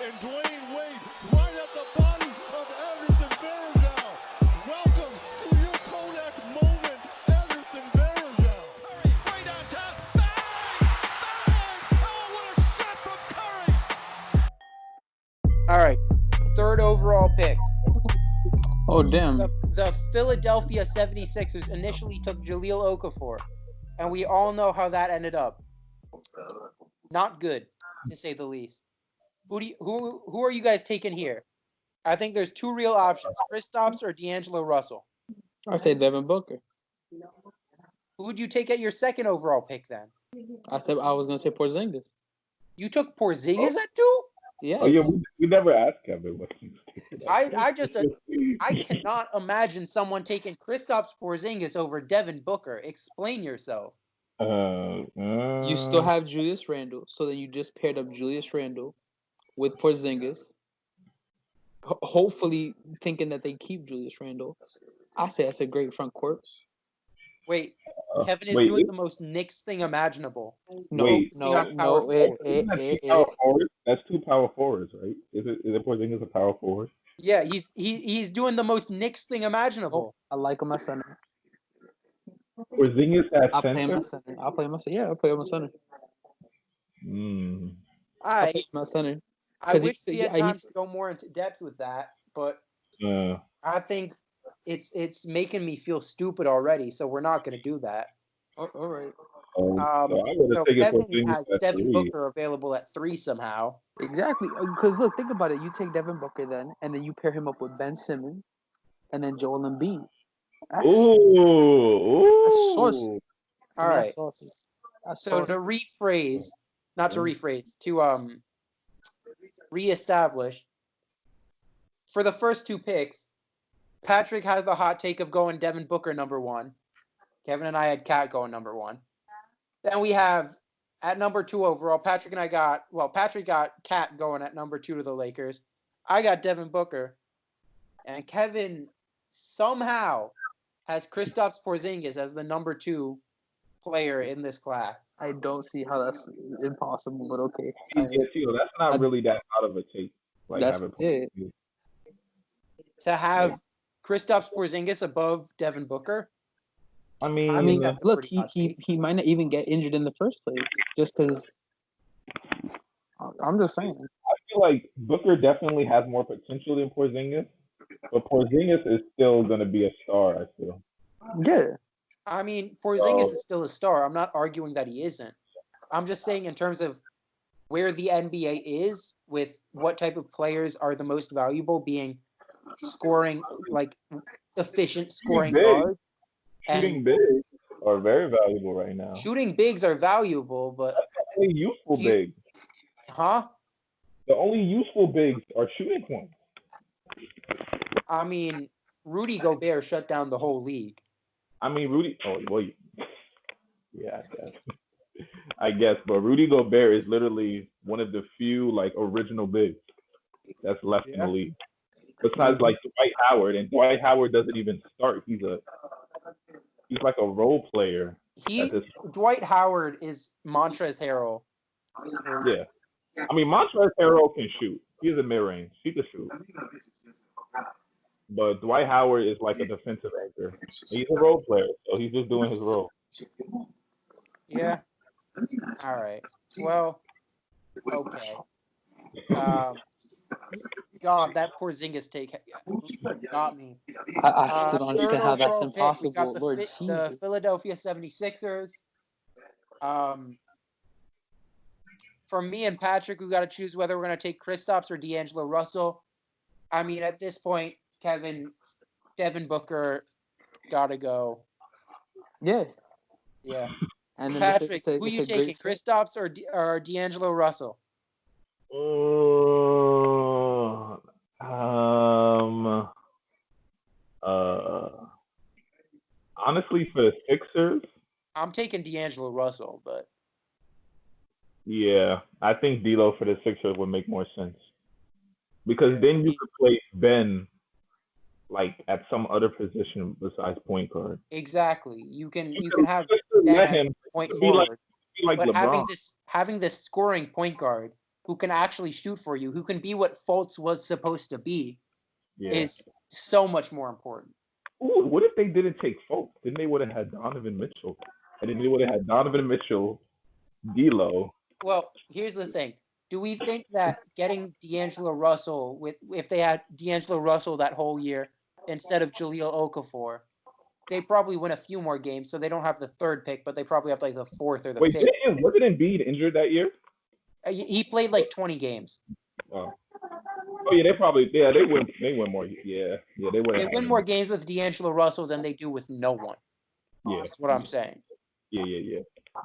and Dwayne Wade right at the body of Anderson Varejao. Welcome to your Kodak moment, Anderson Varejao. Curry, way downtown. Bang! Bang! Oh, what a shot from Curry! All right, third overall pick. Oh, damn. The Philadelphia 76ers initially took Jahlil Okafor, and we all know how that ended up. Not good, to say the least. Who are you guys taking here? I think there's two real options: Kristaps or D'Angelo Russell. I say Devin Booker. Who would you take at your second overall pick then? I was gonna say Porzingis. You took Porzingis at 2? Yes. Oh yeah, we never asked Kevin what he was taking. I cannot imagine someone taking Kristaps Porzingis over Devin Booker. Explain yourself. You still have Julius Randle, so then you just paired up Julius Randle with Porzingis. Hopefully, thinking that they keep Julius Randle. I say that's a great front court. Wait, Kevin is doing the most Knicks thing imaginable. No. That's two power forwards, right? Is it Porzingis a power forward? Yeah, he's doing the most Knicks thing imaginable. I like him as center. Porzingis at I'll center. play him as center. I'll play him as center. I'll play him as center. I wish we had time to go more into depth with that, but I think it's making me feel stupid already, so we're not going to do that. All right. So Kevin has Devin Booker available at 3 somehow. Exactly, because look, think about it. You take Devin Booker then, and then you pair him up with Ben Simmons, and then Joel Embiid. That's saucy. All right. That's so to reestablish, for the first 2 picks, Patrick has the hot take of going Devin Booker number 1. Kevin and I had Cat going number 1. Then we have at number 2 overall, Patrick got Cat going at number 2 to the Lakers. I got Devin Booker. And Kevin somehow has Kristaps Porzingis as the number 2 player in this class. I don't see how that's impossible, but okay. That's not really that out of a take. Like that's it. To have Kristaps Porzingis above Devin Booker? I mean, look, he might not even get injured in the first place, just because. I'm just saying. I feel like Booker definitely has more potential than Porzingis, but Porzingis is still going to be a star, I feel. Yeah. I mean, Porzingis is still a star. I'm not arguing that he isn't. I'm just saying in terms of where the NBA is with what type of players are the most valuable, being scoring, like efficient scoring guards. Shooting bigs are very valuable right now. Shooting bigs are valuable, but that's the only useful bigs. Huh? The only useful bigs are shooting points. I mean, Rudy Gobert shut down the whole league. I mean, yeah, I guess, but Rudy Gobert is literally one of the few like original bigs that's left in the league. Besides like Dwight Howard, and Dwight Howard doesn't even start. He's like a role player. Dwight Howard is Montrezl Harrell. Yeah. I mean, Montrezl Harrell can shoot. He's a mid-range. He can shoot. But Dwight Howard is like a defensive anchor. He's a role player, so he's just doing his role. Yeah. All right. Well, okay. God, that Porzingis take got me. I still don't understand how that's impossible. Lord Jesus. The Philadelphia 76ers. For me and Patrick, we got to choose whether we're going to take Kristaps or D'Angelo Russell. I mean, at this point, Kevin, Devin Booker, got to go. Yeah. Yeah. And Patrick, who are you taking, Kristaps or D'Angelo Russell? Honestly, for the Sixers, I'm taking D'Angelo Russell, but yeah, I think D'Lo for the Sixers would make more sense because then you could place Ben like at some other position besides point guard. Exactly, you can have Ben point forward, like but LeBron. having this scoring point guard who can actually shoot for you, who can be what Fultz was supposed to be, is so much more important. Ooh, what if they didn't take Fultz? Then they would have had Donovan Mitchell, and then they would have had Donovan Mitchell, D'Lo. Well, here's the thing. Do we think that getting D'Angelo Russell, if they had D'Angelo Russell that whole year instead of Jahlil Okafor, they probably win a few more games, so they don't have the third pick, but they probably have like the fourth or the Wait, fifth. wasn't Embiid injured that year? He played like 20 games. Oh yeah, they win more. Yeah, they would. They win more games with D'Angelo Russell than they do with no one. Yeah, That's what I'm saying. Yeah.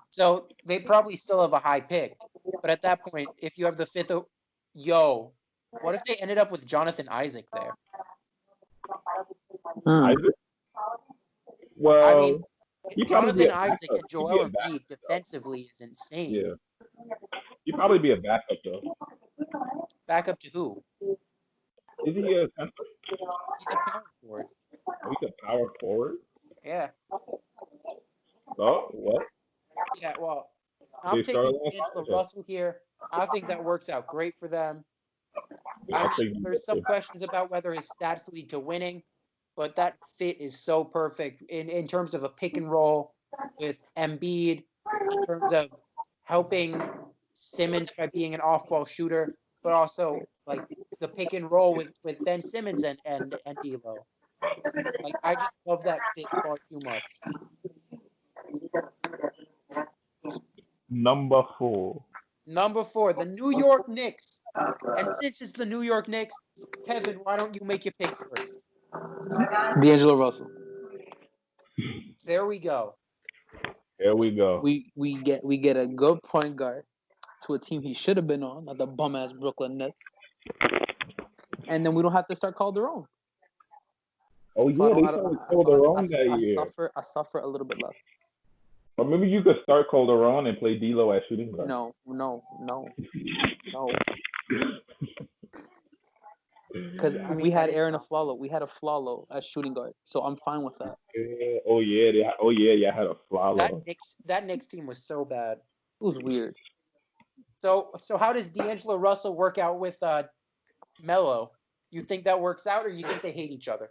So they probably still have a high pick, but at that point, if you have the fifth, what if they ended up with Jonathan Isaac there? Isaac? Well, I mean, he'd probably be Jonathan a Isaac backup. and Joel Embiid defensively is insane. Yeah, he'd probably be a backup though. Backup to who? Is he a center? He's a power forward. Oh, he's a power forward. Yeah. Oh, what? Yeah, well, I'm They started taking D'Angelo Russell here. I think that works out great for them. There's some questions about whether his stats lead to winning, but that fit is so perfect in terms of a pick and roll with Embiid, in terms of helping Simmons by being an off-ball shooter, but also like the pick and roll with Ben Simmons and D'Lo. Like I just love that fit far too much. Number 4. Number 4, the New York Knicks. And since it's the New York Knicks, Kevin, why don't you make your pick first? D'Angelo Russell. There we go. There we go. We get a good point guard to a team he should have been on, not the bum ass Brooklyn Nets. And then we don't have to start Calderon. Oh So yeah, they started Calderon that year. I suffer a little bit less. Or maybe you could start Calderon and play D'Lo at shooting guard. No. Because we had Aaron Aflalo. We had Aflalo as shooting guard, so I'm fine with that. Yeah. Oh yeah, I had a Aflalo. That Knicks team was so bad. It was weird. So how does D'Angelo Russell work out with Melo? You think that works out, or you think they hate each other?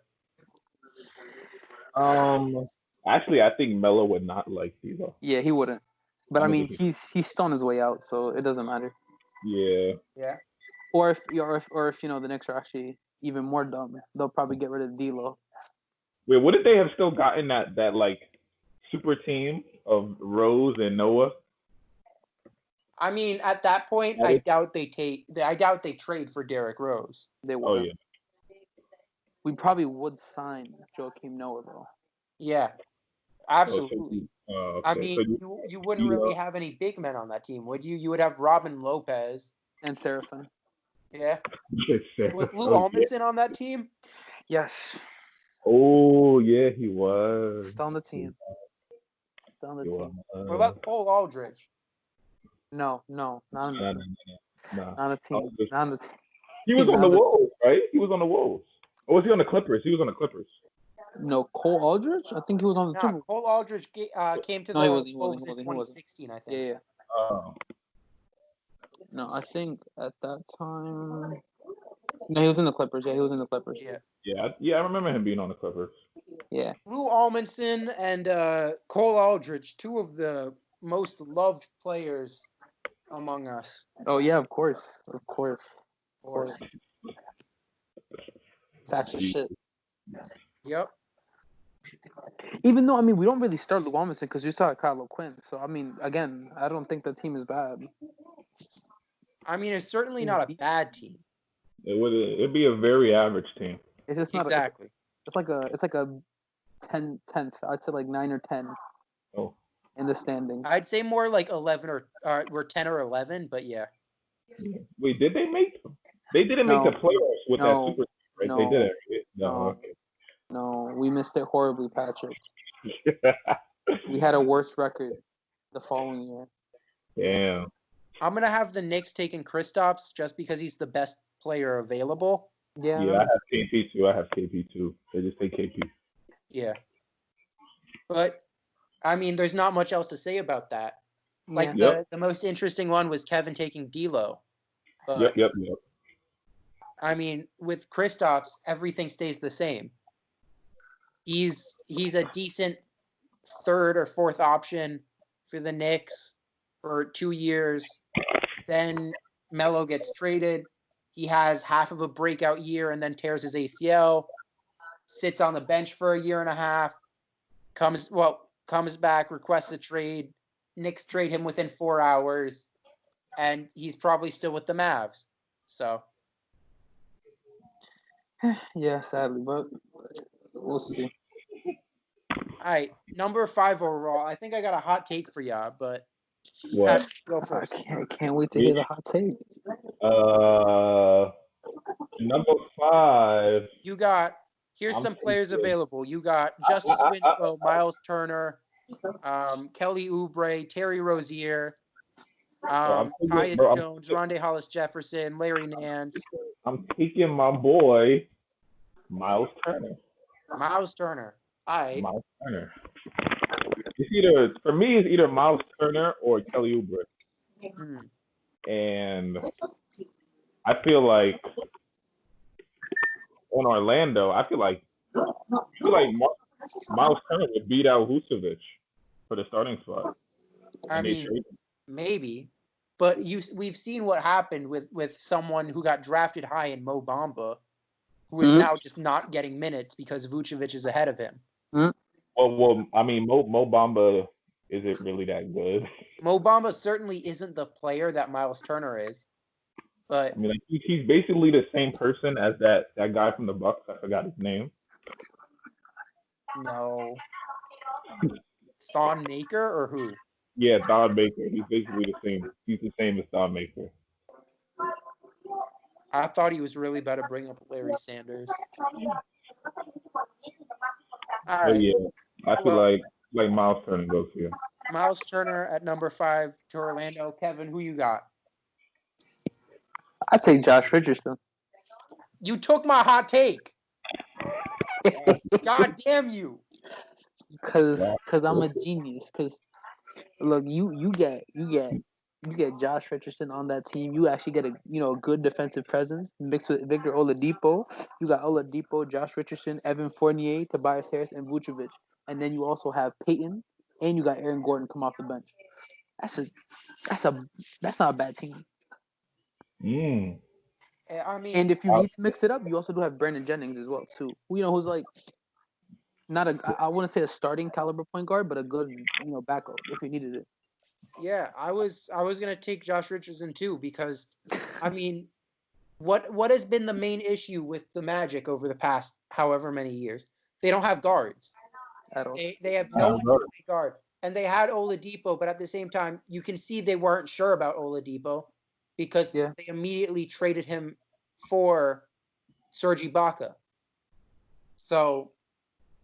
Actually, I think Melo would not like D'Lo. Yeah, he wouldn't. But I mean, he's still on his way out, so it doesn't matter. Yeah. Yeah. Or if the Knicks are actually even more dumb, they'll probably get rid of D'Lo. Wait, wouldn't they have still gotten that like super team of Rose and Noah? I mean, at that point, I doubt they trade for Derrick Rose. They wouldn't. Oh yeah. We probably would sign Joakim Noah though. Yeah, absolutely. Okay. I mean, you wouldn't really have any big men on that team, would you? You would have Robin Lopez and Serafin. Yeah. Was Lou Almondson on that team? Yes. Oh yeah, he was. Still on the team. What about Cole Aldridge? No, not on the team. Not on the team. Not on the team. He was on the Wolves, right? He was on the Wolves. Or was he on the Clippers? He was on the Clippers. No, Cole Aldridge? I think he was on the team. Cole Aldridge came to the Wolves in 2016, I think. Yeah. No, I think at that time... No, he was in the Clippers. Yeah, he was in the Clippers. Yeah, I remember him being on the Clippers. Yeah. Lou Almondson and Cole Aldridge, two of the most loved players among us. Oh, yeah, of course. It's actually shit. Yep. Even though, I mean, we don't really start Lou Almondson because you start Kyle O'Quinn. So, I mean, again, I don't think the team is bad. I mean, it's certainly not a bad team. It'd be a very average team. It's just not exactly. It's like a 10th. I'd say like 9 or 10. Oh. In the standings. I'd say more like 11 or we're 10 or 11, but yeah. Wait, did they make? They didn't make the playoffs with that super team, right? No, they did it. No. Okay. No, we missed it horribly, Patrick. We had a worse record the following year. Damn. I'm gonna have the Knicks taking Kristaps just because he's the best player available. Yeah, I have KP too. They just take KP. Yeah. But I mean, there's not much else to say about that. Like the most interesting one was Kevin taking D'Lo. But Yep. I mean, with Kristaps, everything stays the same. He's a decent third or fourth option for the Knicks for 2 years. Then Melo gets traded. He has half of a breakout year and then tears his ACL. Sits on the bench for a year and a half. Comes back, requests a trade. Knicks trade him within 4 hours, and he's probably still with the Mavs. So Yeah, sadly, but we'll see. all right, number 5 overall. I think I got a hot take for y'all, but What? go I first. can't wait to hear the hot take. Number 5. You got here's I'm some players thinking- available. You got Justice Winslow, Miles Turner, Kelly Oubre, Terry Rozier, Tyus bro, Jones, Rondé Hollis Jefferson, Larry Nance, I'm taking my boy Miles Turner. Miles Turner. All right. Miles Turner. It's either Miles Turner or Kelly Oubre. And I feel like on Orlando, I feel like Miles Turner would beat out Vucevic for the starting spot. I mean, maybe, but we've seen what happened with someone who got drafted high in Mo Bamba, who is now just not getting minutes because Vucevic is ahead of him. Well, I mean, Mo Bamba isn't really that good. Mo Bamba certainly isn't the player that Miles Turner is, but I mean, like, he's basically the same person as that guy from the Bucks. I forgot his name. no, Thon Maker or who? Yeah, Don Baker. He's basically the same. He's the same as Don Baker. I thought he was really about to bring up Larry Sanders. All But right. yeah, I feel like Miles Turner goes here. Miles Turner at number 5 to Orlando. Kevin, who you got? I'd take Josh Richardson. You took my hot take. God damn you. Cause I'm a genius. Cause look, you get Josh Richardson on that team. You actually get a good defensive presence mixed with Victor Oladipo. You got Oladipo, Josh Richardson, Evan Fournier, Tobias Harris, and Vucevic. And then you also have Peyton, and you got Aaron Gordon come off the bench. That's not a bad team. I mean, and if you need to mix it up, you also do have Brandon Jennings as well too. Who's like not I wouldn't say a starting caliber point guard, but a good backup if you needed it. Yeah, I was gonna take Josh Richardson too because, I mean, what has been the main issue with the Magic over the past however many years? They don't have guards. At all. They have no one to play guard, and they had Oladipo, but at the same time, you can see they weren't sure about Oladipo because they immediately traded him for Serge Ibaka. So,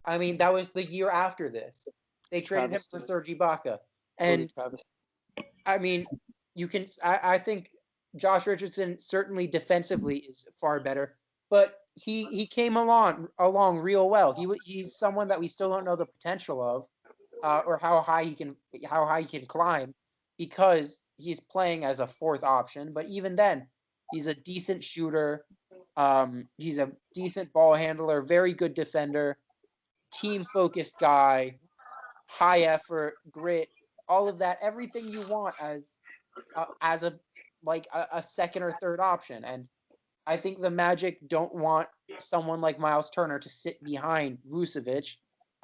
I mean, that was the year after this. They traded him for Serge Ibaka, and I mean, I think Josh Richardson certainly defensively is far better, but he came along real well. He's someone that we still don't know the potential of, or how high he can climb, because he's playing as a fourth option. But even then, he's a decent shooter. He's a decent ball handler, very good defender, team focused guy, high effort, grit, all of that, everything you want as a second or third option. And I think the Magic don't want someone like Miles Turner to sit behind Vucevic,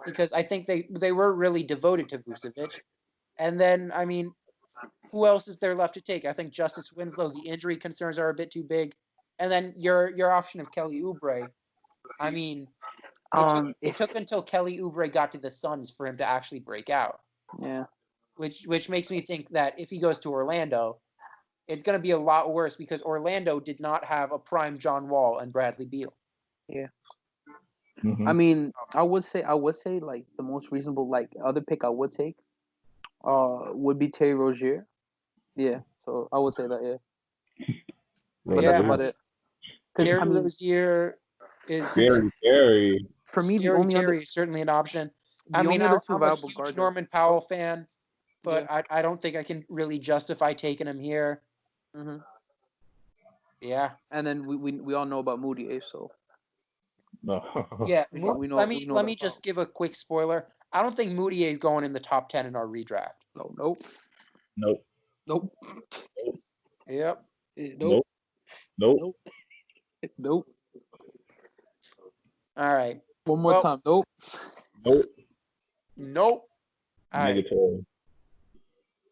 because I think they were really devoted to Vucevic. And then, I mean, who else is there left to take? I think Justice Winslow, the injury concerns are a bit too big. And then your option of Kelly Oubre. I mean, it took until Kelly Oubre got to the Suns for him to actually break out. Yeah. Which makes me think that if he goes to Orlando, it's going to be a lot worse because Orlando did not have a prime John Wall and Bradley Beal. Yeah. Mm-hmm. I mean, I would say like the most reasonable other pick I would take would be Terry Rozier. Yeah. So I would say that, yeah. But that's about it. Terry Rozier is Terry. For me, the only Terry other is certainly an option. I'm a huge Norman Powell fan, but I don't think I can really justify taking him here. Mm-hmm. Yeah. And then we all know about Moody, so No. Yeah. we know Let we know me that just problem. give a quick spoiler. I don't think Moutier is going in the top 10 in our redraft. Nope. Nope. Nope. Yep. Nope. Nope. Nope. Nope. All right. One more Well, time. Nope. Nope. Nope. All right. Negatory.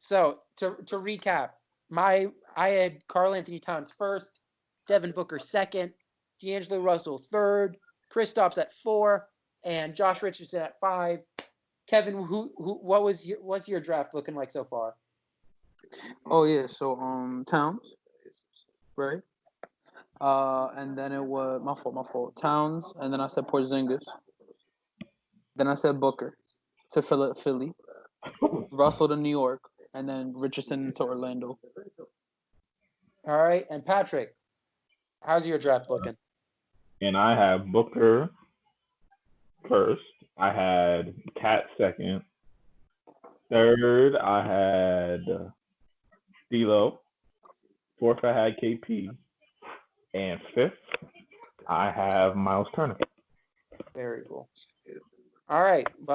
So to recap, I had Karl Anthony Towns first, Devin Booker second, D'Angelo Russell third, Kristaps at 4, and Josh Richardson at 5. Kevin, what's your draft looking like so far? Oh yeah. So Towns, right? And then it was my fault. Towns, and then I said Porzingis. Then I said Booker to Philly, Russell to New York, and then Richardson to Orlando. All right, and Patrick, how's your draft looking? And I have Booker first. I had Cat second. Third, I had D'Lo. Fourth, I had KP. And fifth, I have Miles Turner. Very cool. All right.